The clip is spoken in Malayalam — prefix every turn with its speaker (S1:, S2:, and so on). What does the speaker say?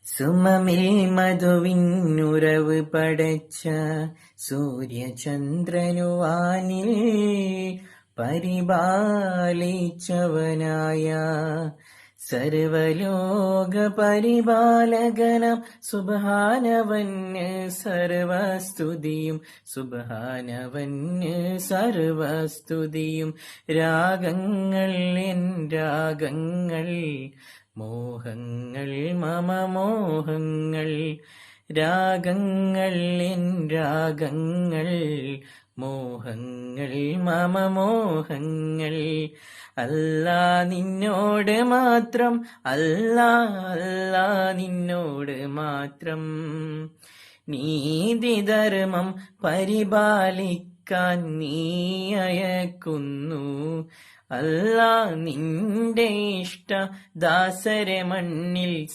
S1: സുമമിൽ മധുവിനുറവ് പടച്ച സൂര്യചന്ദ്രനുവാനിൽ പരിപാലിച്ചവനായ സർവലോക പരിപാലകനം സുബ്ഹാനവന് സർവസ്തുതിയും സുബ്ഹാനവന് സർവസ്തുതിയും. രാഗങ്ങൾ എൻ രാഗങ്ങൾ, മോഹങ്ങൾ മമ മോഹങ്ങൾ. രാഗങ്ങൾ എൻ രാഗങ്ങൾ, മോഹങ്ങൾ മമ മോഹങ്ങൾ. അല്ലാ നിന്നോട് മാത്രം, അല്ലാ അല്ലാ നിന്നോട് മാത്രം. നീതിധർമ്മം പരിപാലിക്കാൻ നീ അയക്കുന്നു. അല്ലാ നിന്റെ ഇഷ്ട ദാസരെ മണ്ണിൽ